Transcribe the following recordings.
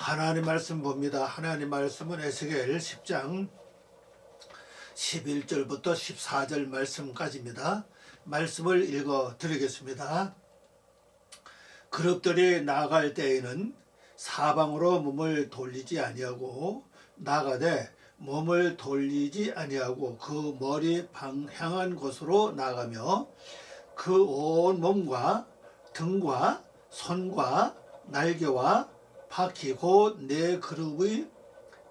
하나님 말씀 봅니다. 하나님 말씀은 에스겔 10장 11절부터 14절 말씀까지입니다. 말씀을 읽어 드리겠습니다. 그룹들이 나아갈 때에는 사방으로 몸을 돌리지 아니하고 나가되 몸을 돌리지 아니하고 그 머리 방향한 곳으로 나가며 그 온 몸과 등과 손과 날개와 바퀴 곧 네 그룹의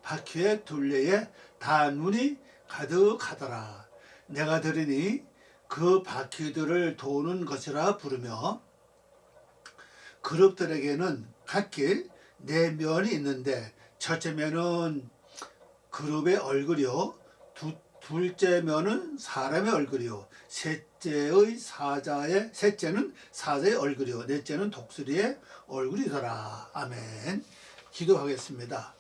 바퀴의 둘레에 다 눈이 가득하더라. 내가 들으니 그 바퀴들을 도는 것이라 부르며 그룹들에게는 각기 네 면이 있는데 첫째 면은 그룹의 얼굴이요 둘째 면은 사람의 얼굴이요 셋째는 사자의 얼굴이요 넷째는 독수리의 얼굴이더라. 아멘. 기도하겠습니다.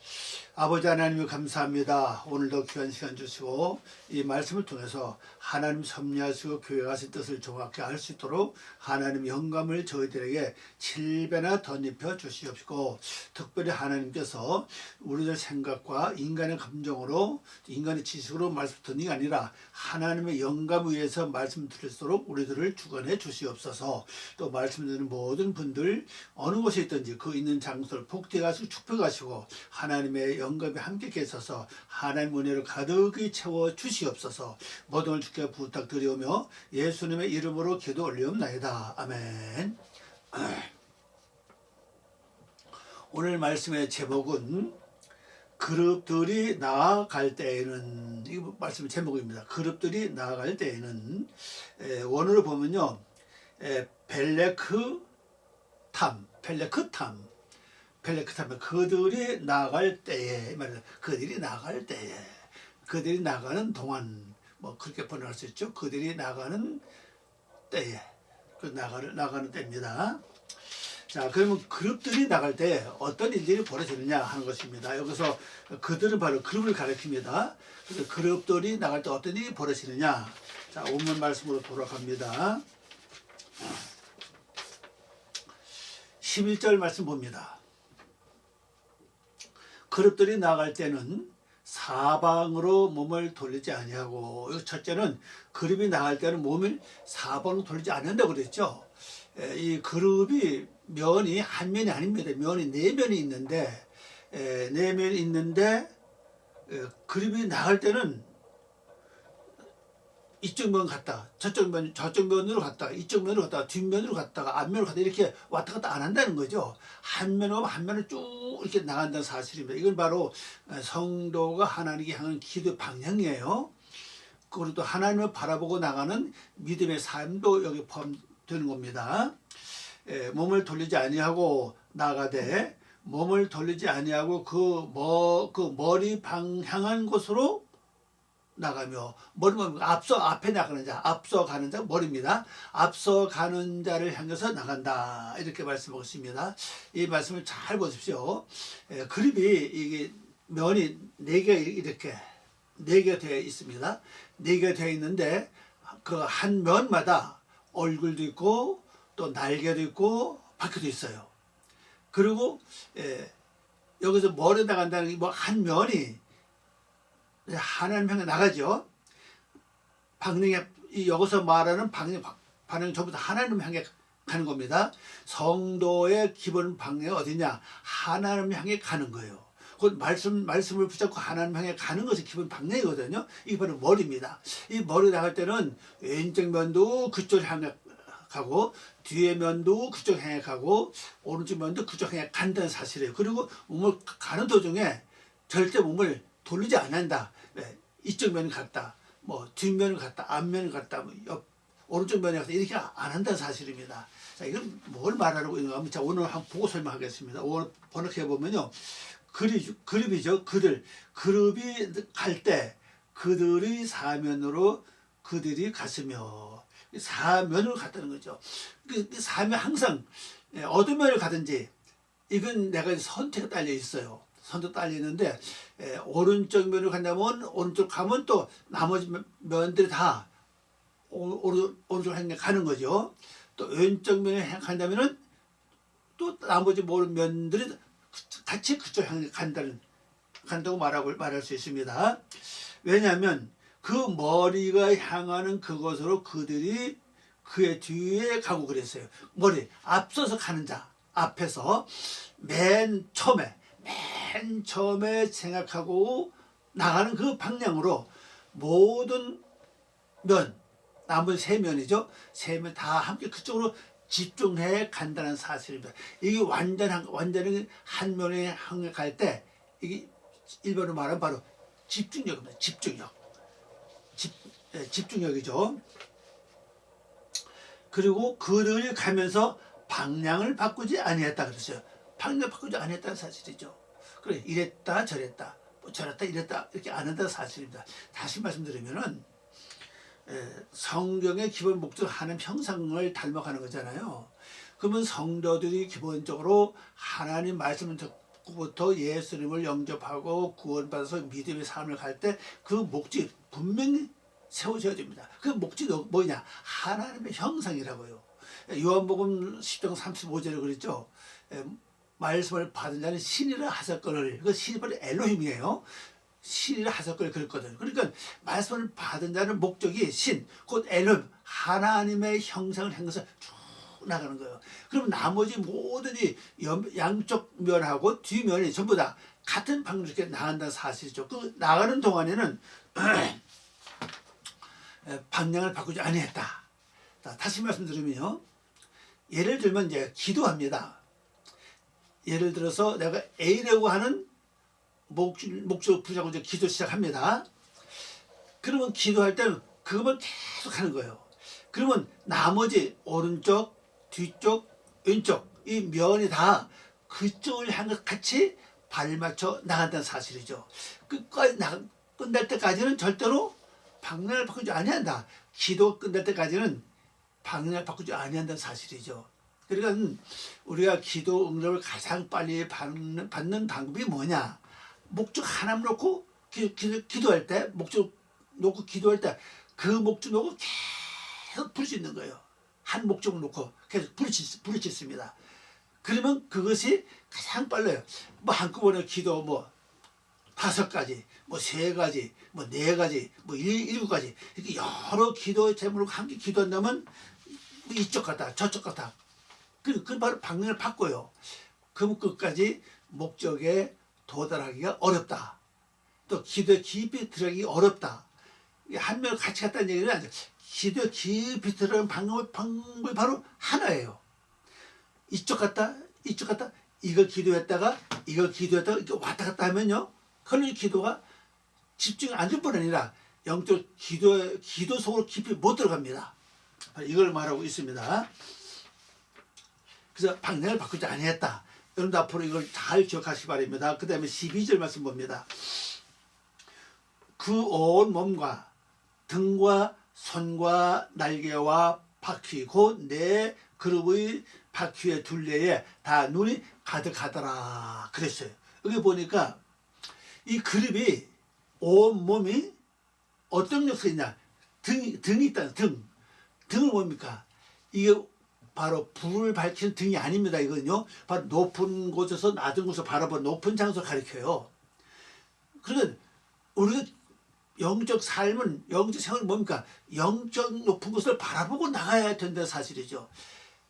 아버지 하나님 감사합니다. 오늘도 귀한 시간 주시고 이 말씀을 통해서 하나님 섭리하시고 교회 하신 뜻을 정확히 알 수 있도록 하나님 영감을 저희들에게 7배나 덧입혀 주시옵시고 특별히 하나님께서 우리들 생각과 인간의 감정으로 인간의 지식으로 말씀 듣는 게 아니라 하나님의 영감 위에서 말씀 드릴수록 우리들을 주관해 주시옵소서. 또 말씀 듣는 모든 분들 어느 곳에 있든지 그 있는 장소를 복되가시고 축복하시고 하나님의 영감이 함께 계셔서 하나님 은혜를 가득히 채워 주시옵소서. 모든 걸 주께 부탁드리오며 예수님의 이름으로 기도 올리옵나이다. 아멘. 오늘 말씀의 제목은 그룹들이 나아갈 때에는, 이 말씀의 제목입니다. 그룹들이 나아갈 때에는 원어를 보면요 벨레크탐 그들이 나갈 때에 말이야. 그들이 나갈 때에 그들이 나가는 동안 뭐 그렇게 번역할 수 있죠. 그들이 나가는 때에 나가는 때입니다. 자, 그러면 그룹들이 나갈 때 어떤 일들이 벌어지느냐 하는 것입니다. 여기서 그들은 바로 그룹을 가리킵니다. 그래서 그룹들이 나갈 때 어떤 일이 벌어지느냐. 자, 원문 말씀으로 돌아갑니다. 11절 말씀 봅니다. 그룹들이 나갈 때는 사방으로 몸을 돌리지 아니하고, 첫째는 그룹이 나갈 때는 몸을 사방으로 돌리지 않는다고 그랬죠. 이 그룹이 면이 한 면이 아닙니다. 면이 네 면이 있는데 그룹이 나갈 때는 이쪽 면 갔다 저쪽 면으로 갔다가 이쪽 면으로 갔다가 뒷면으로 갔다가 앞면으로 갔다 이렇게 왔다 갔다 안 한다는 거죠. 한 면으로 한 면을 쭉 이렇게 나간다는 사실입니다. 이건 바로 성도가 하나님께 향한 기도 방향이에요. 그리고 또 하나님을 바라보고 나가는 믿음의 삶도 여기 포함되는 겁니다. 몸을 돌리지 아니하고 나가되 몸을 돌리지 아니하고 그 머리 방향한 곳으로 나가며, 머리는 앞에 나가는 자, 앞서 가는 자 머리입니다. 앞서 가는 자를 향해서 나간다 이렇게 말씀하고 있습니다. 이 말씀을 잘 보십시오. 그립이 이게 면이 네 개 이렇게 네 개 되어 있습니다. 네 개 되어 있는데 그 한 면마다 얼굴도 있고 또 날개도 있고 바퀴도 있어요. 그리고 여기서 머리 나간다는 게 뭐 한 면이 하나님 향해 나가죠. 여기서 말하는 방향 전부 다 하나님 향해 가는 겁니다. 성도의 기본 방향이 어디냐? 하나님 향해 가는 거예요. 그 말씀을 붙잡고 하나님 향해 가는 것이 기본 방향이거든요. 이게 바로 머리입니다. 이 머리 나갈 때는 왼쪽 면도 그쪽 향해 가고 뒤에 면도 그쪽 향해 가고 오른쪽 면도 그쪽 향해 간다는 사실이에요. 그리고 몸을 가는 도중에 절대 몸을 돌리지 않는다. 이쪽 면을 갔다, 뭐 뒷면을 갔다, 앞면을 갔다, 오른쪽 면을 갔다 이렇게 안 한다는 사실입니다. 자, 이건 뭘 말하려고 있는가 하면, 자, 오늘 한번 보고 설명하겠습니다. 오늘 번역해 보면요, 그룹이죠. 그룹이 갈 때 그들이 사면으로 그들이 갔으며, 사면으로 갔다는 거죠. 그 사면 항상 어떤 면을 가든지 이건 내가 선택에 딸려 있어요. 선도 딸리는데 오른쪽 면으로 간다면 오른쪽 가면 또 나머지 면들이 다 오른쪽 향해 가는 거죠. 또 왼쪽 면에 간다면은 또 나머지 모든 면들이 같이 그쪽 향해 간다고 말할 수 있습니다. 왜냐하면 그 머리가 향하는 그곳으로 그들이 그의 뒤에 가고 그랬어요. 머리 앞서서 가는 자 앞에서 맨 처음에 생각하고 나가는 그 방향으로 모든 나머지 세 면이죠. 세 면 다 함께 그쪽으로 집중해 간다는 사실입니다. 이게 완전히 한 면에 향해 갈 때 이게 일본어로 말하면 바로 집중력입니다. 집중력이죠. 그리고 그들이 가면서 방향을 바꾸지 아니했다 그랬어요. 방향을 바꾸지 아니했다는 사실이죠. 그래 이랬다 저랬다 저랬다 이랬다 이렇게 안 한다는 사실입니다. 다시 말씀드리면은 성경의 기본 목적 하나님 형상을 닮아가는 거잖아요. 그러면 성도들이 기본적으로 하나님 말씀을 듣고부터 예수님을 영접하고 구원받아서 믿음의 삶을 갈 때 그 목적이 분명히 세워져야 됩니다. 그 목적이 뭐냐? 하나님의 형상이라고요. 요한복음 10장 35절에 그랬죠. 말씀을 받은 자는 신이라 하사거늘. 그 신이 바로 엘로힘이에요. 신이라 하사거늘 그랬거든요. 그러니까 말씀을 받은 자는 목적이 신, 곧 엘로힘, 하나님의 형상을 행해서 쭉 나가는 거예요. 그럼 나머지 모든 양쪽 면하고 뒷면이 전부 다 같은 방향으로 이렇게 나간다는 사실이죠. 그 나가는 동안에는 방향을 바꾸지 아니했다. 다시 말씀드리면요. 예를 들면 이제 기도합니다. 예를 들어서 내가 A라고 하는 목적을 붙잡고 이제 기도 시작합니다. 그러면 기도할 때는 그것만 계속 하는 거예요. 그러면 나머지 오른쪽, 뒤쪽, 왼쪽 이 면이 다 그쪽을 향해 같이 발맞춰 나간다는 사실이죠. 끝까지 끝날 때까지는 절대로 방향을 바꾸지 아니한다. 기도 끝날 때까지는 방향을 바꾸지 아니한다는 사실이죠. 그러니까 우리가 기도 응답을 가장 빨리 받는 방법이 뭐냐? 목적 하나 놓고 기도할 때 목적 놓고 기도할 때 그 목적 놓고 계속 부르짖는 거예요. 한 목적을 놓고 계속 부르짖습니다. 그러면 그것이 가장 빨라요. 뭐 한꺼번에 기도 5가지, 3가지, 4가지, 7가지 이렇게 여러 기도 제목을 함께 기도한다면 이쪽 갔다 저쪽 갔다 그 바로 방향을 바꿔요. 그럼 끝까지 목적에 도달하기가 어렵다. 또 기도에 깊이 들어가기 어렵다. 한 명을 같이 갔다는 얘기는 아니죠. 기도에 깊이 들어가는 방법이 바로 하나예요. 이쪽 갔다 이걸 기도했다가 이렇게 왔다 갔다 하면요. 그런 기도가 집중이 안 될 뿐 아니라 영적 기도 속으로 깊이 못 들어갑니다. 이걸 말하고 있습니다. 그래서 방향을 바꾸지 아니했다. 여러분도 앞으로 이걸 잘 기억하시기 바랍니다. 그 다음에 12절 말씀 봅니다. 그 온 몸과 등과 손과 날개와 바퀴 곧 내 그룹의 바퀴의 둘레에 다 눈이 가득하더라 그랬어요. 여기 보니까 이 그룹이 온 몸이 어떤 역할이냐? 등이 있다. 등은 뭡니까? 이게 바로 불을 밝히는 등이 아닙니다. 이거는요. 바로 높은 곳에서 낮은 곳을 바라보는 높은 장소를 가리켜요. 그러면 우리가 영적 삶은 영적 생활은 뭡니까? 영적 높은 곳을 바라보고 나가야 된다는 사실이죠.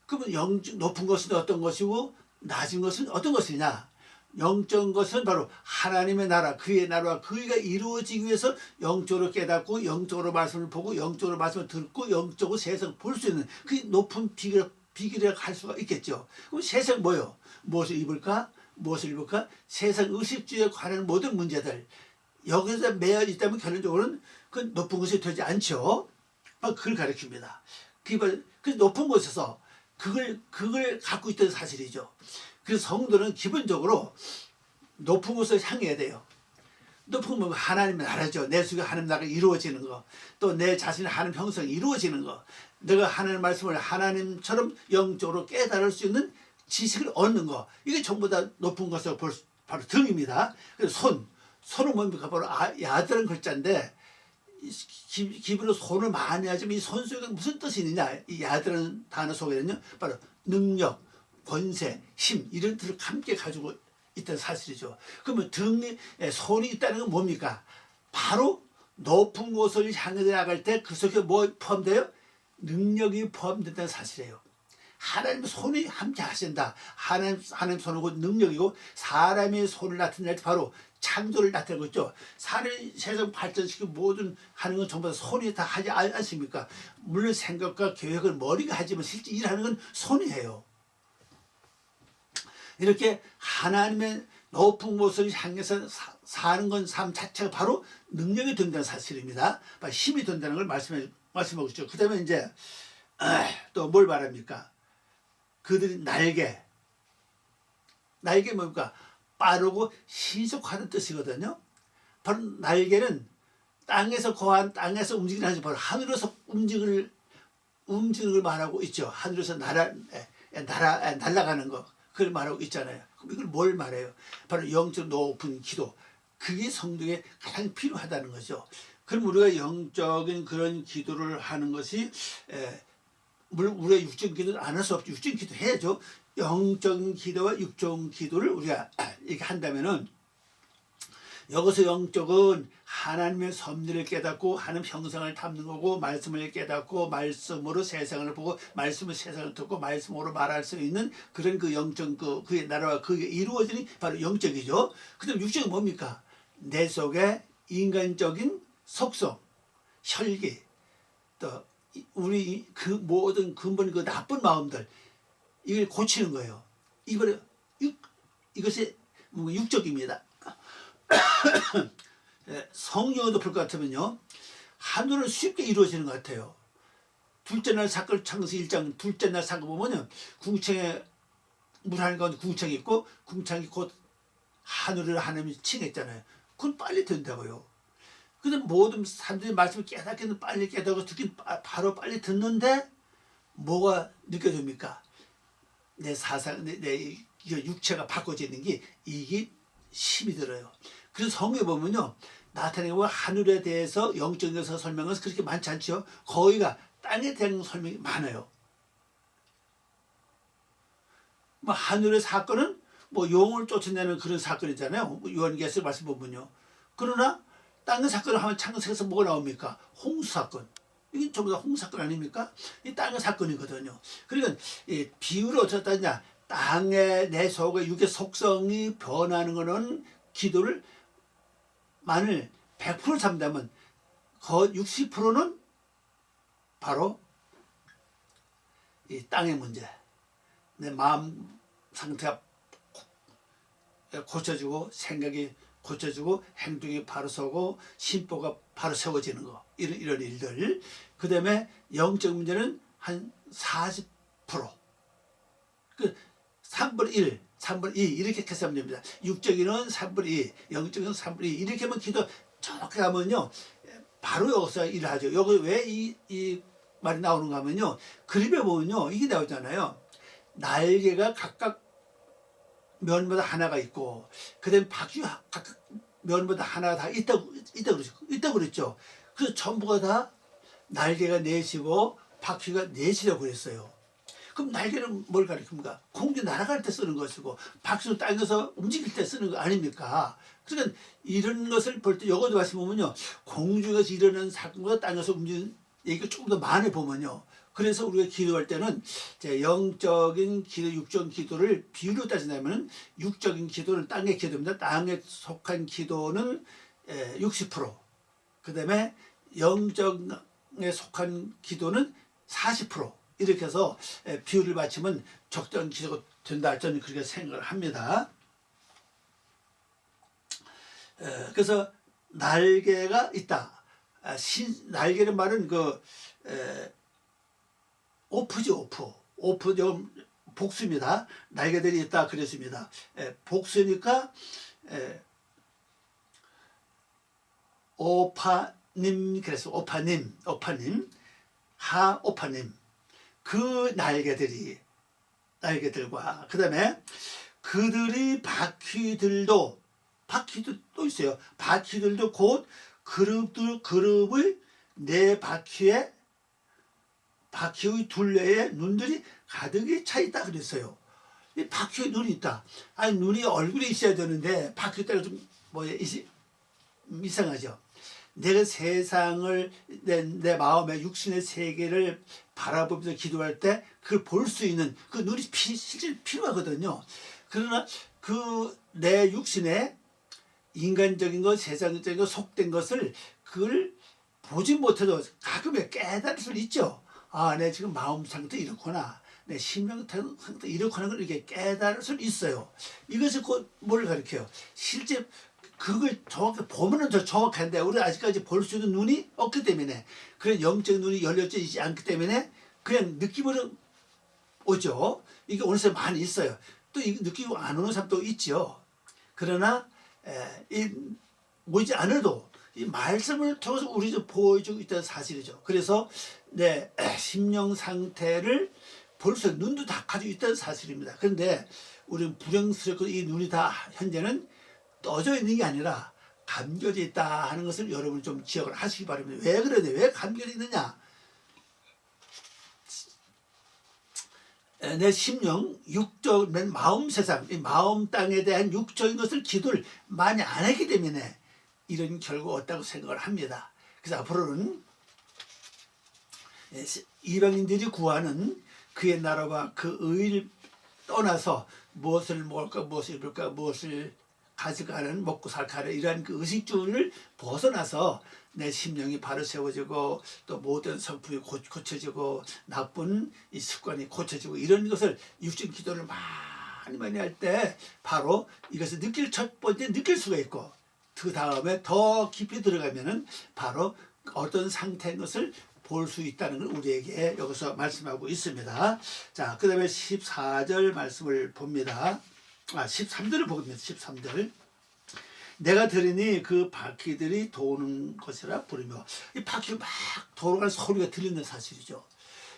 그러면 영적 높은 것은 어떤 것이고 낮은 것은 어떤 것이냐? 영적인 것은 바로 하나님의 나라, 그의 나라와 그의가 이루어지기 위해서 영적으로 깨닫고 영적으로 말씀을 보고 영적으로 말씀을 듣고 영적으로 세상을 볼 수 있는 그 높은 비결이라고 할 수가 있겠죠. 그럼 세상 뭐요? 무엇을 입을까? 세상 의식주의에 관한 모든 문제들 여기서 매여 있다면 결론적으로는 그 높은 것이 되지 않죠. 그걸 가리킵니다. 그 높은 곳에서 그걸 갖고 있다는 사실이죠. 그래서 성도는 기본적으로 높은 곳을 향해야 돼요. 높은 건 하나님의 나라죠. 내 속에 하나님 나라가 이루어지는 거. 또 내 자신의 하나님 형성이 이루어지는 거. 내가 하나님 말씀을 하나님처럼 영적으로 깨달을 수 있는 지식을 얻는 거. 이게 전부 다 높은 것을 바로 등입니다. 그래서 손은 뭡니까? 바로 야드라는 글자인데 기본으로 손을 많이 하지만 이 손 속에 무슨 뜻이 있느냐? 이 야드라는 단어 속에는요. 바로 능력, 권세, 힘 이런 뜻을 함께 가지고 있다는 사실이죠. 그러면 등에 손이 있다는 건 뭡니까? 바로 높은 곳을 향해 나갈 때 그 속에 뭐 포함돼요? 능력이 포함된다는 사실이에요. 하나님의 손이 함께 하신다. 하나님 손은 곧 능력이고, 사람의 손을 나타낼 때 바로 창조를 나타내고 있죠. 사람이 세상 발전시키고 모든 하는 건 전부 다 손이 다 하지 않습니까? 물론 생각과 계획을 머리가 하지만 실제 일하는 건 손이 해요. 이렇게 하나님의 높은 곳을 향해서 사는 건 삶 자체가 바로 능력이 된다는 사실입니다. 힘이 된다는 걸 말씀하고 있죠. 그 다음에 이제 또 뭘 말합니까? 그들이 날개 뭡니까? 빠르고 신속하는 뜻이거든요. 바로 날개는 땅에서 거한, 땅에서 움직이는 하지, 바로 하늘에서 움직이는 걸 말하고 있죠. 하늘에서 날아가는 거, 그걸 말하고 있잖아요. 그럼 이걸 뭘 말해요? 바로 영적 높은 기도. 그게 성도에 가장 필요하다는 거죠. 그럼 우리가 영적인 그런 기도를 하는 것이, 물론 우리가 육적인 기도는 안 할 수 없죠. 육적인 기도 해야죠. 영적인 기도와 육적인 기도를 우리가 이렇게 한다면은, 여기서 영적은 하나님의 섭리를 깨닫고 하나님 형상을 담는 거고, 말씀을 깨닫고 말씀으로 세상을 보고 말씀으로 세상을 듣고 말씀으로 말할 수 있는 그런 그 영적 그의 나라와 그게 이루어지니 바로 영적이죠. 그다음 육적은 뭡니까? 내 속에 인간적인 속성, 혈기, 또 우리 그 모든 근본 그 나쁜 마음들, 이걸 고치는 거예요. 이것이 육적입니다. 성령도 볼 것 같으면요, 하늘은 쉽게 이루어지는 것 같아요. 둘째 날 사건, 창세기 1장 둘째 날 사건 보면요, 궁창에 물 하는 가운데 궁창이 있고, 궁창이 곧 하늘을 하나님이 칭했잖아요. 그건 빨리 된다고요. 근데 모든 사람들이 말씀을 깨닫기는 빨리 깨닫고 듣긴 바로 빨리 듣는데, 뭐가 느껴집니까? 내 사상, 내 육체가 바꿔지는 게, 이게 힘이 들어요. 그래서 성경에 보면요, 나타내고 하늘에 대해서 영적인 것을 설명은 그렇게 많지 않죠. 거의가 땅에 대한 설명이 많아요. 뭐 하늘의 사건은 뭐 용을 쫓아내는 그런 사건이잖아요. 요한계시록 말씀 보면요. 그러나 땅의 사건을 하면 창세기에서 뭐가 나옵니까? 홍수 사건. 이게 전부 다 홍수 사건 아닙니까? 이 땅의 사건이거든요. 그러니까 이 비유를 어떻게 하냐? 땅의 내 속의 육의 속성이 변하는 것은 기도를 만일 100% 잡는다면 그 60%는 바로 이 땅의 문제, 내 마음 상태가 고쳐지고 생각이 고쳐지고 행동이 바로 서고 심보가 바로 세워지는 거, 이런 일들. 그 다음에 영적 문제는 한 40%, 그 3분의 1, 3분의 2 이렇게 계산하면 됩니다. 육적인은 3분의 2, 영적인 3분의 2 이렇게 하면 기도 정확히 하면요, 바로 여기서 일을 하죠. 여기 왜 이 말이 나오는가 하면요, 그림에 보면요, 이게 나오잖아요. 날개가 각각 면마다 하나가 있고, 그 다음에 바퀴가 각각 면마다 하나가 다 있다고 그랬죠. 그래서 전부가 다 날개가 넷이고 바퀴가 넷이라고 그랬어요. 그럼 날개는 뭘 가리킵니까? 공기 날아갈 때 쓰는 것이고, 바퀴는 땅에서 움직일 때 쓰는 거 아닙니까? 그러니까 이런 것을 볼 때, 여기도 말씀 보면요, 공중에서 일어나는 사건보다 땅에서 움직이는 얘기가 조금 더 많이 보면요. 그래서 우리가 기도할 때는 영적인 기도, 육적인 기도를 비유로 따진다면, 육적인 기도는 땅의 기도입니다. 땅에 속한 기도는 60%, 그 다음에 영적에 속한 기도는 40%, 이렇게 해서 비율을 맞추면 적절한 기도가 된다, 저는 그렇게 생각을 합니다. 그래서 날개가 있다. 날개는 말은 오프죠, 오프 좀 복수입니다. 날개들이 있다 그랬습니다. 복수니까 오파님, 그래서 오파님, 하오파님, 그 날개들과 그 다음에 그들이 바퀴도 또 있어요. 바퀴들도 곧 그룹을 내 바퀴의 둘레에 눈들이 가득히 차 있다 그랬어요. 이 박혀의 눈이 있다. 아니 눈이 얼굴에 있어야 되는데 박혔다가 좀 뭐야 이상하죠. 내가 세상을 내 마음의 육신의 세계를 바라보면서 기도할 때 그걸 볼 수 있는 그 눈이 실제 필요하거든요. 그러나 그 내 육신의 인간적인 것, 세상적인 것, 속된 것을 그걸 보지 못해도 가끔에 깨달을 수 있죠. 아, 내 지금 마음 상태 이렇구나. 내 심령 상태 이렇구나. 걸 이렇게 깨달을 수 있어요. 이것이 곧 뭘 가리켜요? 실제 그걸 정확히 보면은 더 정확한데 우리 아직까지 볼 수 있는 눈이 없기 때문에 그런 영적 눈이 열려져 있지 않기 때문에 그냥 느낌으로 오죠. 이게 오는 사람 많이 있어요. 또 이 느끼고 안 오는 사람도 있죠. 그러나 이 오지 않아도 이 말씀을 통해서 우리도 보여주고 있다는 사실이죠. 그래서 내 심령 상태를 볼 수 있는 눈도 다 가지고 있다는 사실입니다. 그런데 우리는 불행스럽고 이 눈이 다 현재는 떠져 있는 게 아니라 감겨져 있다 하는 것을 여러분 좀 기억을 하시기 바랍니다. 왜 그러냐? 왜 감겨져 있느냐? 내 심령, 육적, 내 마음 세상, 이 마음 땅에 대한 육적인 것을 기도를 많이 안 했기 때문에 이런 결과가 없다고 생각을 합니다. 그래서 앞으로는 이방인들이 구하는 그의 나라와 그 의를 떠나서 무엇을 먹을까, 무엇을 입을까, 무엇을 가질까 하는 먹고 살까 하는 이러한 그 의식주를 벗어나서 내 심령이 바로 세워지고 또 모든 성품이 고쳐지고 나쁜 이 습관이 고쳐지고 이런 것을 육신 기도를 많이 할 때 바로 이것을 느낄 첫 번째 느낄 수가 있고 그 다음에 더 깊이 들어가면은 바로 어떤 상태인 것을 볼 수 있다는 걸 우리에게 여기서 말씀하고 있습니다. 자, 그 다음에 14절 말씀을 봅니다. 13절을 보겠습니다. 13절. 내가 들으니 그 바퀴들이 도는 것이라 부르며 이 바퀴가 막 돌아가는 소리가 들리는 사실이죠.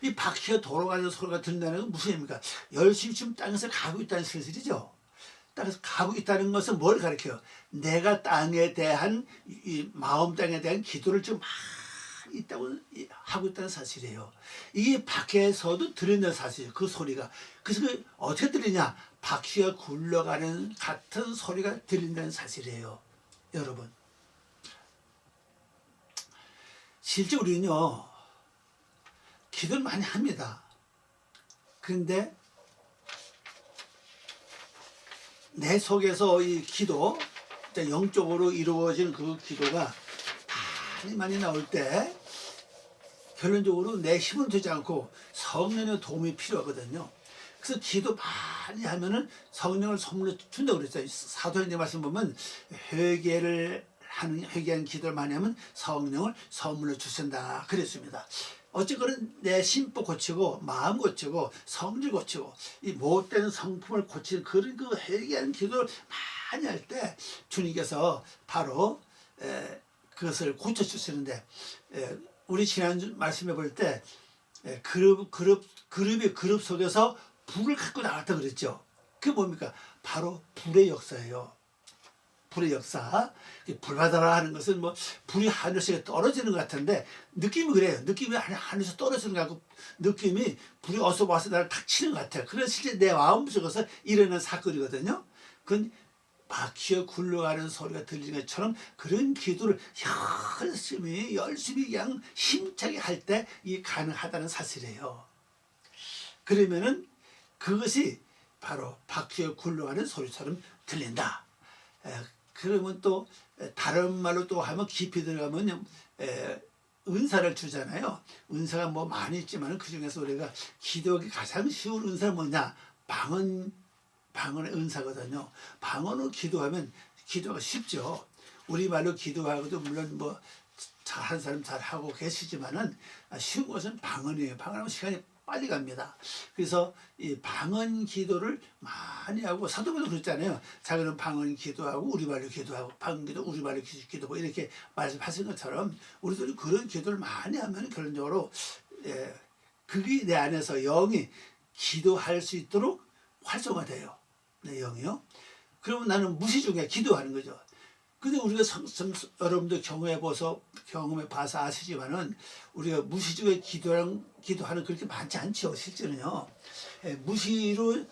이 바퀴가 돌아가는 소리가 들린다는 건 무슨 의미입니까? 열심히 지금 땅에서 가고 있다는 사실이죠. 땅에서 가고 있다는 것은 뭘 가리켜요? 내가 땅에 대한 이 마음 땅에 대한 기도를 지금 많이 있다고 하고 있다는 사실이에요. 이게 밖에서도 들리는 사실이에요. 그 소리가. 그래서 그 어떻게 들리냐? 바퀴가 굴러가는 같은 소리가 들린다는 사실이에요. 여러분, 실제 우리는요 기도를 많이 합니다. 그런데 내 속에서 이 기도, 영적으로 이루어진 그 기도가 많이 나올 때 결론적으로 내 힘은 되지 않고 성령의 도움이 필요하거든요. 그래서 기도 많이 하면은 성령을 선물로 준다고 그랬어요. 사도행전 말씀 보면 회개한 기도를 많이 하면 성령을 선물로 주신다 그랬습니다. 어쨌거나 내 심보 고치고 마음 고치고 성질 고치고 이 못된 성품을 고치는 그런 그 회개하는 기도를 많이 할 때 주님께서 바로 그것을 고쳐주시는데 우리 지난 말씀해 볼 때 그룹 속에서 불을 갖고 나왔다 그랬죠. 그게 뭡니까? 바로 불의 역사예요. 불의 역사. 불 받아라 하는 것은 뭐 불이 하늘에서 떨어지는 것 같은데 느낌이 그래요. 느낌이 하늘에서 떨어지는 것 같고 느낌이 불이 어서 와서 나를 탁 치는 것 같아요. 그래서 실제 내 마음 속에서 일어나는 사건이거든요. 그건 바퀴에 굴러가는 소리가 들리는 것처럼 그런 기도를 열심히 그냥 힘차게 할 때 이 가능하다는 사실이에요. 그러면은 그것이 바로 바퀴에 굴러가는 소리처럼 들린다. 그러면 또 다른 말로 또 하면 깊이 들어가면 은사를 주잖아요. 은사가 뭐 많이 있지만 그 중에서 우리가 기도하기 가장 쉬운 은사는 뭐냐? 방언의 은사거든요. 방언으로 기도하면 기도가 쉽죠. 우리말로 기도하고도 물론 뭐 잘하는 사람 잘하고 계시지만은 쉬운 것은 방언이에요. 방언하면 시간이 빨리 갑니다. 그래서 이 방언 기도를 많이 하고 사도들도 그랬잖아요. 자기는 방언 기도하고 우리말로 기도하고 방언 기도 우리말로 기도하고 이렇게 말씀하신 것처럼 우리도 그런 기도를 많이 하면 결론적으로 그게 내 안에서 영이 기도할 수 있도록 활성화돼요. 내 영이요. 그러면 나는 무시 중에 기도하는 거죠. 근데 우리가 여러분들 경험해 봐서 아시지만은 우리가 무시중에 기도하는 그렇게 많지 않죠. 실제는요. 무시로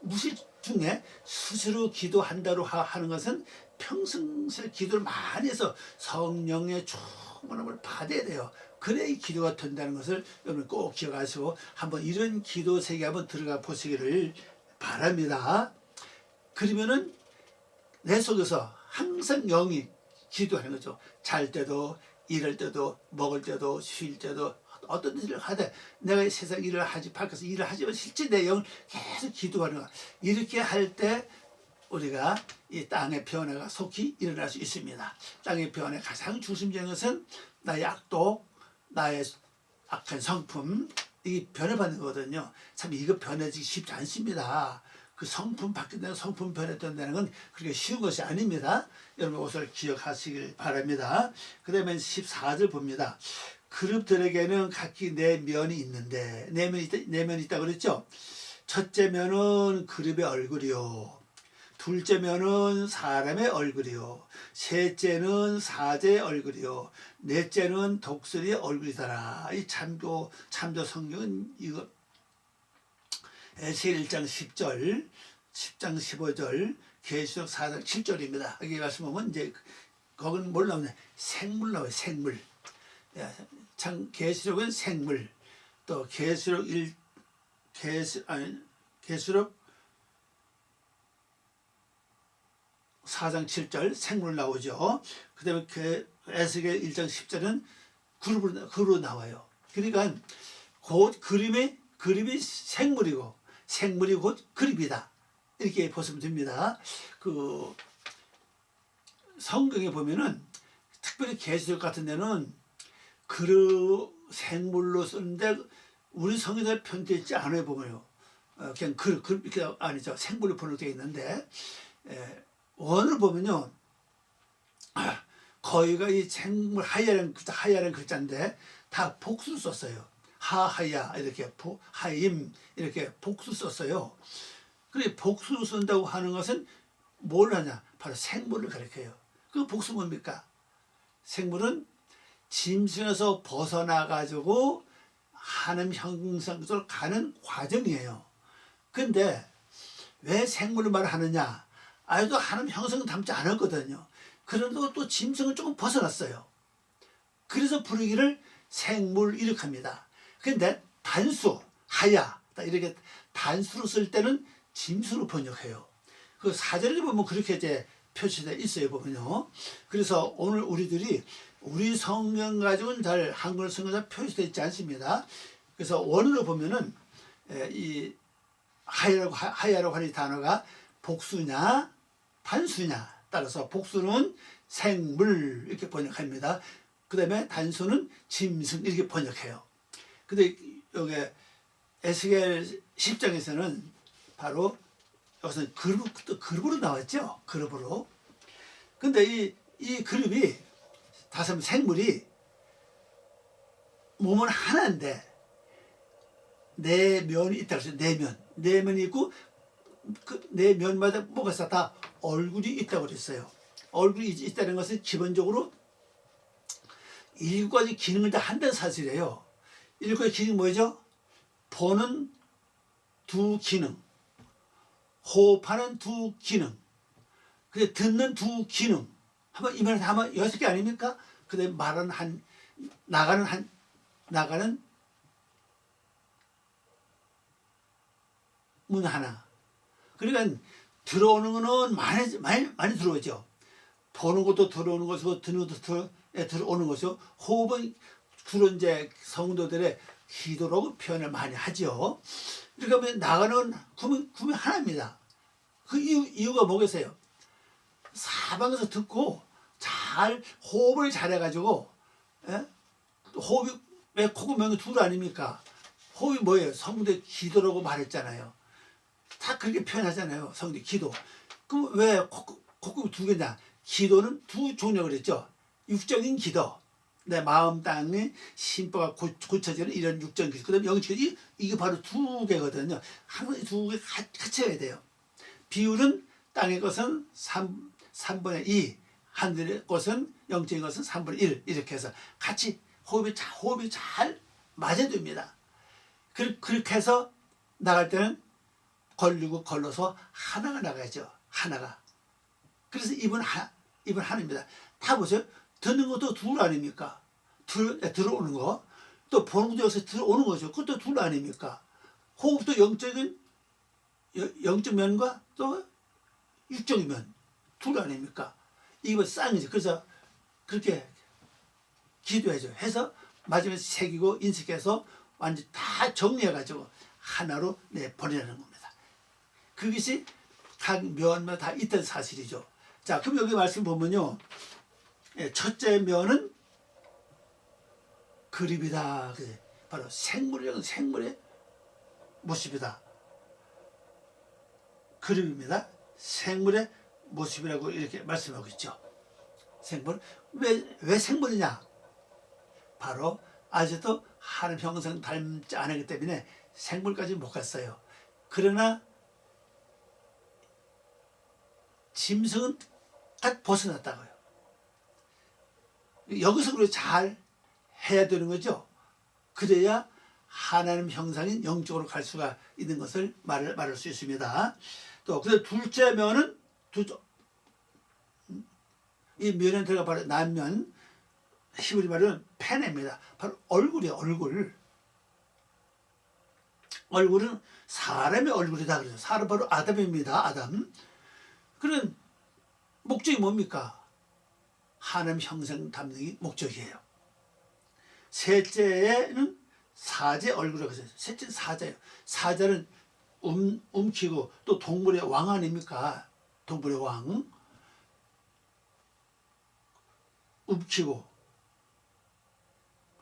무실 중에 수시로 기도한다고 하는 것은 평생을 기도를 많이 해서 성령의 충만함을 받아야 돼요. 그래야 이 기도가 된다는 것을 여러분 꼭 기억하시고 한번 이런 기도 세계 한번 들어가 보시기를 바랍니다. 그러면은 내 속에서 항상 영이 기도하는 거죠. 잘 때도, 일할 때도, 먹을 때도, 쉴 때도, 어떤 일을 하되 내가 세상 일을 하지 밖에서 일을 하지만 실제 내 영을 계속 기도하는 거야. 이렇게 할 때 우리가 이 땅의 변화가 속히 일어날 수 있습니다. 땅의 변화의 가장 중심적인 것은 나의 악독, 나의 악한 성품, 이게 변화받는 거거든요. 참 이거 변해지기 쉽지 않습니다. 그 성품 바뀐다는 성품 변했다는 건 그렇게 쉬운 것이 아닙니다. 여러분 그것을 기억하시길 바랍니다. 그 다음에 14절 봅니다. 그룹들에게는 각기 네 면이 있는데 네 면이 있다고 그랬죠. 첫째 면은 그룹의 얼굴이요, 둘째 면은 사람의 얼굴이요, 셋째는 사제의 얼굴이요, 넷째는 독수리의 얼굴이더라. 이 참조 성경은 이거 에스겔 1장 10절, 10장 15절, 계시록 4장 7절입니다. 여기 말씀 보면 이제 거기는 뭘 나오냐? 생물 나와요. 생물. 계시록은 생물. 또 계시록 4장 7절 생물 나오죠. 그다음에 에스겔 1장 10절은 그룹으로 나와요. 그러니까 곧 그림이 생물이고 생물이 곧 그림이다. 이렇게 보시면 됩니다. 그 성경에 보면은 특별히 계시록 같은 데는 생물로 쓰는데 우리 성경에 편되지 않아요. 보면요. 그냥 이렇게 아니죠. 생물로 번역되어 있는데 원을 보면요. 거의가 이 생물 하야라는 글자인데 다 복수를 썼어요. 하하야 이렇게 하임 이렇게 복수 썼어요. 그래 복수를 쓴다고 하는 것은 뭘 하냐? 바로 생물을 가리켜요. 그 복수 뭡니까? 생물은 짐승에서 벗어나 가지고 하나님 형상으로 가는 과정이에요. 근데 왜 생물을 말하느냐? 아직도 하나님 형상은 담지 않았거든요. 그런데도 또 짐승은 조금 벗어났어요. 그래서 부르기를 생물 이렇게 합니다. 근데 단수, 하야 이렇게 단수로 쓸 때는 짐수로 번역해요. 그 사절에 보면 그렇게 이제 표시되어 있어요. 보면요. 그래서 오늘 우리들이 우리 성경 가지고는 잘 한글 성경에 표시되어 있지 않습니다. 그래서 원어로 보면은 이 하야라고 하는 단어가 복수냐 단수냐 따라서 복수는 생물 이렇게 번역합니다. 그 다음에 단수는 짐승 이렇게 번역해요. 근데 여기 에스겔 10장에서는 바로 여기서 그룹으로 나왔죠. 그룹으로. 근데 이 그룹이 다섯 생물이 몸은 하나인데 네 면이 있다고 했어요. 네 면이 있고 그 네 면마다 뭐가 있어? 다 얼굴이 있다고 그랬어요. 얼굴이 있다는 것은 기본적으로 7가지 기능을 다 한다는 사실이에요. 7가지 기능이 뭐죠? 보는 2기능, 호흡하는 2기능, 그다음에 듣는 2기능. 한번 이 말은 아마 6개 아닙니까? 그다음에 말은 나가는 문 하나. 그러니까 들어오는 거는 많이 들어오죠. 보는 것도 들어오는 것이고 듣는 것도 들어오는 것이고 호흡은 주로 이제 성도들의 기도라고 표현을 많이 하죠. 그러니까 나가는 구멍이 하나입니다. 그 이유가 뭐겠어요? 사방에서 듣고 잘 호흡을 잘해가지고 호흡이 왜 코고 명이 둘 아닙니까? 호흡이 뭐예요? 성도의 기도라고 말했잖아요. 다 그렇게 표현하잖아요. 성도 기도. 그럼 왜 콧구멍 2개냐? 기도는 2 종류가 그랬죠. 육적인 기도. 내 마음 땅에 심보가 고쳐지는 이런 육적인 기도. 그 다음에 영적인 기도. 이게 바로 2개거든요. 항상 2개 같이 해야 돼요. 비율은 땅의 것은 3분의 2, 하늘의 것은 영적인 것은 3분의 1 이렇게 해서 같이 호흡이 잘 맞아야 됩니다. 그렇게 해서 나갈 때는 걸리고 걸러서 하나가 나가죠. 하나가. 그래서 입은 하나입니다. 다 보세요. 듣는 것도 둘 아닙니까? 들어오는 거. 또 보는 것도 여기서 들어오는 거죠. 그것도 둘 아닙니까? 호흡도 영적 면과 또 육적 면. 둘 아닙니까? 이거 쌍이죠. 그래서 그렇게 기도해줘. 해서 마지막에 새기고 인식해서 완전히 다 정리해가지고 하나로 내보내라는 겁니다. 그것이 각 면마다 다 있던 사실이죠. 자, 그럼 여기 말씀 보면요. 첫째 면은 그림이다. 바로 생물의 모습이다. 그림입니다. 생물의 모습이라고 이렇게 말씀하고 있죠. 생물. 왜 생물이냐? 바로 아직도 하나님 형상 닮지 않았기 때문에 생물까지 못 갔어요. 그러나 짐승은 딱 벗어났다고요. 여기서 그걸 잘 해야 되는 거죠. 그래야 하나님 형상인 영적으로 갈 수가 있는 것을 말할 수 있습니다. 또 그래서 둘째 면은 이 면에 들어가 바로 남면, 히브리 말은 페네입니다. 바로 얼굴이에요. 얼굴은 사람의 얼굴이다 그래서 사람 바로 아담입니다. 아담. 그런 목적이 뭡니까? 하나님 형상 담는 게 목적이에요. 셋째는 사제 얼굴이라고 해서 셋째는 사자예요. 사자는 움키고 또 동물의 왕 아닙니까? 동물의 왕. 움키고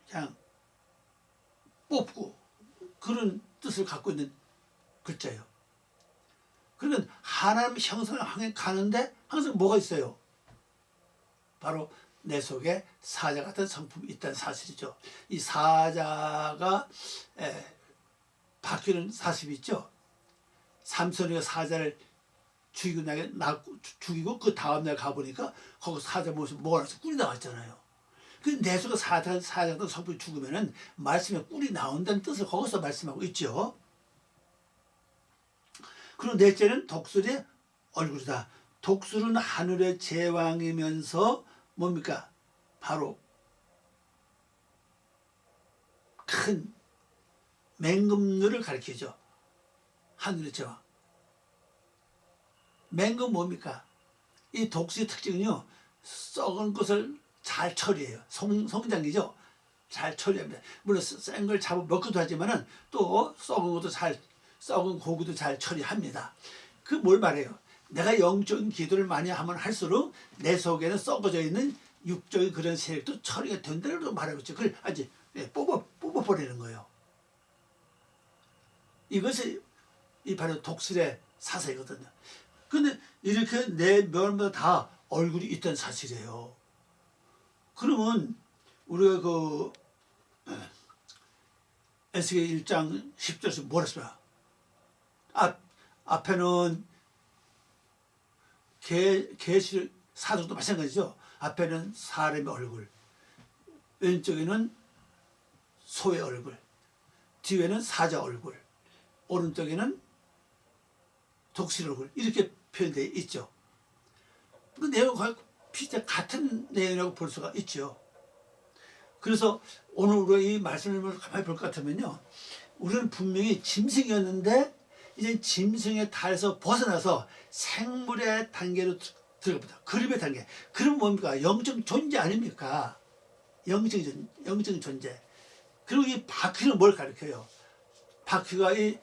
그냥 뽑고 그런 뜻을 갖고 있는 글자예요. 그러면 하나님 형상을 향해 가는데 항상 뭐가 있어요? 바로 내 속에 사자 같은 성품이 있다는 사실이죠. 이 사자가 바뀌는 사실이 있죠. 삼손이가 사자를 죽이고 그 다음날 가보니까 거기 사자 모습 뭐가 나서 꿀이 나왔잖아요. 그 내 속에 사자 같은 성품이 죽으면은 말씀에 꿀이 나온다는 뜻을 거기서 말씀하고 있죠. 그리고 넷째는 독수리의 얼굴이다. 독수리는 하늘의 제왕이면서 뭡니까? 바로 큰 맹금류를 가리키죠. 하늘의 제왕. 맹금 뭡니까? 이 독수리 특징은요. 썩은 것을 잘 처리해요. 성장기죠. 잘 처리합니다. 물론 센 걸 잡아 먹기도 하지만은 또 썩은 고기도 잘 처리합니다. 그 뭘 말해요? 내가 영적인 기도를 많이 하면 할수록 내 속에는 썩어져 있는 육적인 그런 세력도 처리가 된다고 말하고 있죠. 그걸 아주 뽑아버리는 거예요. 이것이 바로 독수리의 사사이거든요. 근데 이렇게 내 면마다 다 얼굴이 있다는 사실이에요. 그러면 우리가 에스겔 1장 10절에서 뭐라 했어요? 앞에는 계시 사도도 마찬가지죠. 앞에는 사람의 얼굴, 왼쪽에는 소의 얼굴, 뒤에는 사자 얼굴, 오른쪽에는 독수리 얼굴 이렇게 표현되어 있죠. 그 내용과 비슷한 같은 내용이라고 볼 수가 있죠. 그래서 오늘 우리가 이 말씀을 가만히 볼 것 같으면요, 우리는 분명히 짐승이었는데 이제 짐승의 탈에서 벗어나서 생물의 단계로 들어갑니다. 그림의 단계. 그럼 뭡니까? 영적 존재 아닙니까? 영적 존재. 그리고 이 바퀴는 뭘 가리켜요? 바퀴가 이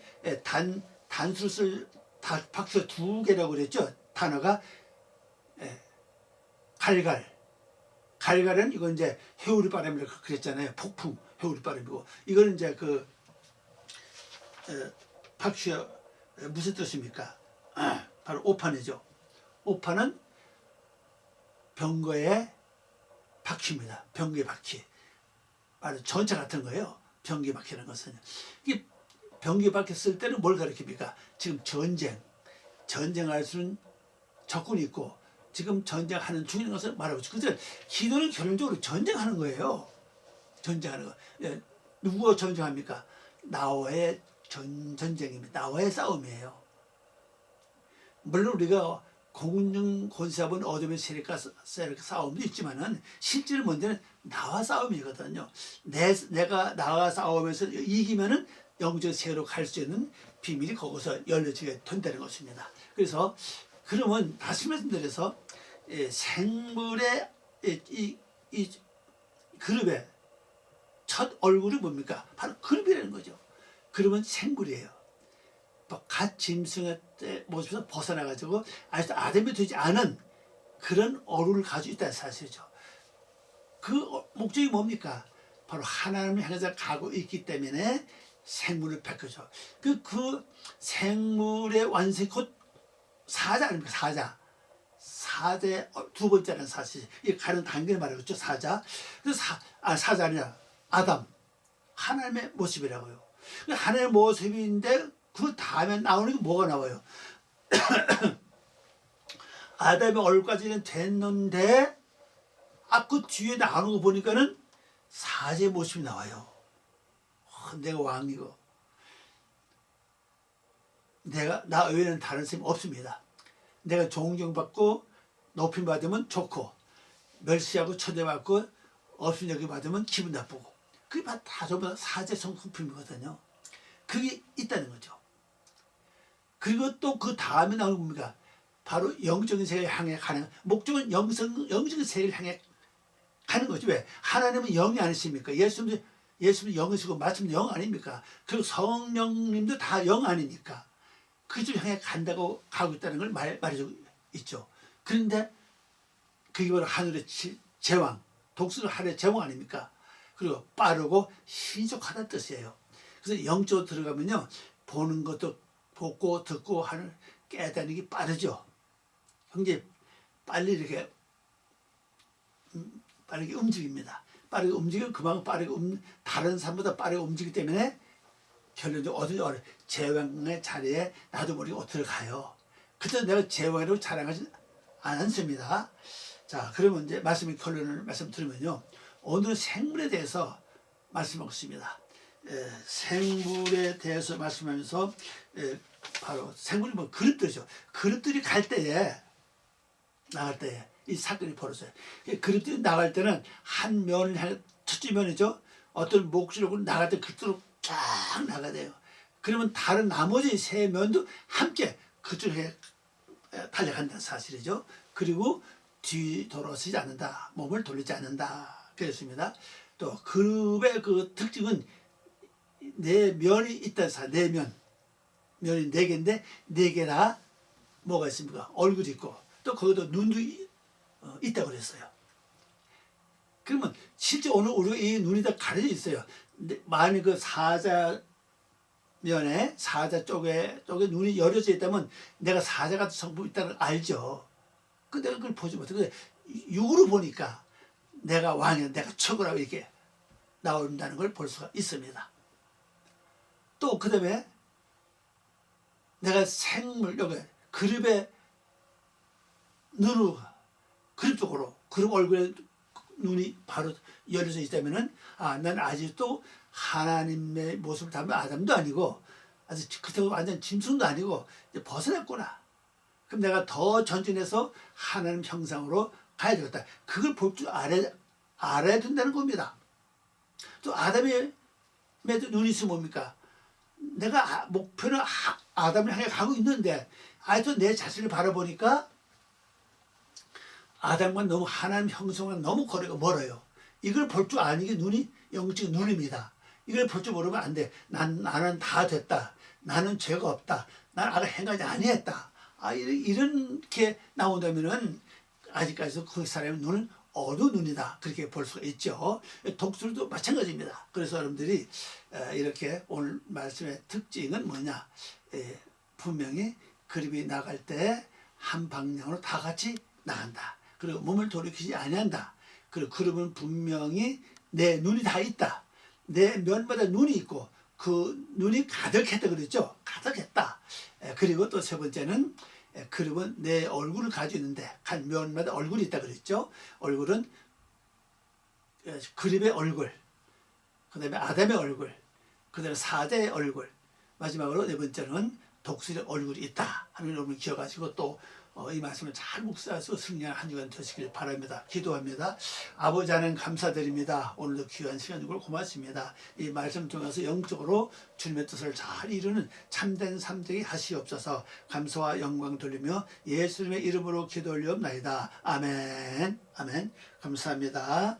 단수를 쓸 바퀴가 두 개라고 그랬죠. 단어가 갈갈은 이건 이제 해오리 바람이라고 그랬잖아요. 폭풍 해오리 바람이고 이거는 이제 바퀴가 무슨 뜻입니까? 바로 오판이죠. 오판은 병거의 바퀴입니다. 병거의 바퀴. 바로 전차 같은 거예요. 병거의 바퀴라는 것은. 이 병거의 바퀴 쓸 때는 뭘 가리킵니까? 지금 전쟁할 수는 적군이 있고 지금 전쟁하는 중인 것을 말하고 있죠. 그래서 기도는 결론적으로 전쟁하는 거예요. 전쟁하는 거. 누구와 전쟁합니까? 나와의 전쟁입니다. 나와의 싸움이에요. 물론 우리가 공중 권세하면 어둠의 세력과 싸움도 있지만은 실제로 문제는 나와 싸움이거든요. 내가 나와 싸우면서 이기면은 영적 세계로 갈 수 있는 비밀이 거기서 열려지게 된다는 것입니다. 그래서 그러면 다시 말씀드려서 생물의 이 그룹의 첫 얼굴이 뭡니까? 바로 그룹이라는 거죠. 그룹은 생물이에요. 갓 짐승의 모습에서 벗어나가지고 아직도 아담이 되지 않은 그런 얼굴을 가지고 있다는 사실이죠. 그 목적이 뭡니까? 바로 하나님을 향해서 가고 있기 때문에 생물을 베껴줘. 그 생물의 완성이 곧 사자 아닙니까? 사자의 두 번째는 사실. 이 가는 단계를 말하겠죠. 사자. 그래서 사자 아니라 아담. 하나님의 모습이라고요. 하나님의 모습인데 그 다음에 나오는 게 뭐가 나와요? 아담의 얼굴까지는 됐는데 그 뒤에 나오는 거 보니까는 사자의 모습이 나와요. 내가 왕이고 나 외에는 다른 사람이 없습니다. 내가 존경받고 높임 받으면 좋고 멸시하고 초대받고 없음 여기 받으면 기분 나쁘고 그게 다 전부 사제 성품이거든요. 그게 있다는 거죠. 그리고 또 그 다음에 나오는 겁니까? 바로 영적인 세계를 향해 가는 목적은 영적인 세계를 향해 가는 거죠. 왜? 하나님은 영이 아니십니까? 예수님은 영이시고 말씀은 영 아닙니까? 그리고 성령님도 다 영 아닙니까? 그쪽 향해 간다고 가고 있다는 걸 말해주고 있죠. 그런데 그게 바로 하늘의 제왕, 독수리 하늘의 제왕 아닙니까? 그리고 빠르고 신속하다는 뜻이에요. 그래서 영적으로 들어가면요, 보는 것도 보고 듣고 하는 깨닫는 게 빠르죠. 굉장히 빨리 이렇게 빠르게 움직입니다. 빠르게 움직이면 그만큼 빠르게 다른 사람보다 빠르게 움직이기 때문에 결론적으로 어디 제왕의 자리에 나도 모르게 어떻게 가요. 그때 내가 제왕이라고 자랑하지 않습니다. 자, 그러면 이제 결론을 말씀드리면요, 오늘은 생물에 대해서 말씀하겠습니다. 생물에 대해서 말씀하면서 바로 생물이 뭐 그릇들이죠. 그릇들이 나갈 때에 이 사건이 벌어져요. 그릇들이 나갈 때는 한 면을 향해 첫째 면이죠. 어떤 몫으로 나갈 때 그쪽으로 쫙 나가야 돼요. 그러면 다른 나머지 세 면도 함께 그쪽에 달려간다는 사실이죠. 그리고 뒤돌아서지 않는다. 몸을 돌리지 않는다. 그랬습니다. 또 그룹의 그 특징은 네 면이 있다는 사실. 네 면. 면이 네 개인데 네 개나 뭐가 있습니까? 얼굴이 있고 또 거기도 눈도 있다고 그랬어요. 그러면 실제 오늘 우리가 이 눈이 다 가려져 있어요. 만약 그 사자 쪽에 눈이 열려져 있다면 내가 사자 같은 성품이 있다는 걸 알죠. 근데 내가 그걸 보지 못해. 근데 육으로 보니까 내가 왕이야, 내가 최고라고 이렇게 나온다는 걸 볼 수가 있습니다. 또 그 다음에 내가 생물, 여기 그룹의 눈으로, 그룹 쪽으로, 그룹 얼굴에 눈이 바로 열려져 있다면은, 난 아직도 하나님의 모습을 담은 아담도 아니고, 아직 그때도 완전 짐승도 아니고, 이제 벗어났구나. 그럼 내가 더 전진해서 하나님 형상으로 가야 되겠다. 그걸 볼 줄 알아야 된다는 겁니다. 또 아담의 눈이 있으면 뭡니까? 내가 목표는 아담을 향해 가고 있는데 아직도 내 자신을 바라보니까 아담과 너무 하나님 형성과 너무 거리가 멀어요. 이걸 볼 줄 아는 게 영적 눈입니다. 이걸 볼 줄 모르면 안 돼. 나는 다 됐다. 나는 죄가 없다. 난 아까 행하지 아니했다. 이렇게 나온다면은 아직까지도 그 사람의 눈은 어두운 눈이다. 그렇게 볼 수가 있죠. 독수리도 마찬가지입니다. 그래서 여러분들이 이렇게 오늘 말씀의 특징은 뭐냐? 분명히 그룹이 나갈 때 한 방향으로 다 같이 나간다. 그리고 몸을 돌이키지 아니한다. 그리고 그룹은 분명히 내 눈이 다 있다. 내 면마다 눈이 있고 그 눈이 가득했다 그랬죠. 가득했다. 그리고 또 세 번째는 그룹은 내 얼굴을 가지고 있는데 한 면마다 얼굴이 있다 그랬죠. 얼굴은 그룹의 얼굴, 그 다음에 아담의 얼굴, 그 다음에 사자의 얼굴, 마지막으로 네 번째는 독수리 얼굴이 있다 하는 여러분 기억하시고 또 이 말씀을 잘 묵상해서 승리하는 한 주간 되시길 바랍니다. 기도합니다. 아버지 하나님 감사드립니다. 오늘도 귀한 시간 주고 고맙습니다. 이 말씀 통해서 영적으로 주님의 뜻을 잘 이루는 참된 삶 되게 하시옵소서. 감사와 영광 돌리며 예수님의 이름으로 기도 올리옵나이다. 아멘. 아멘. 감사합니다.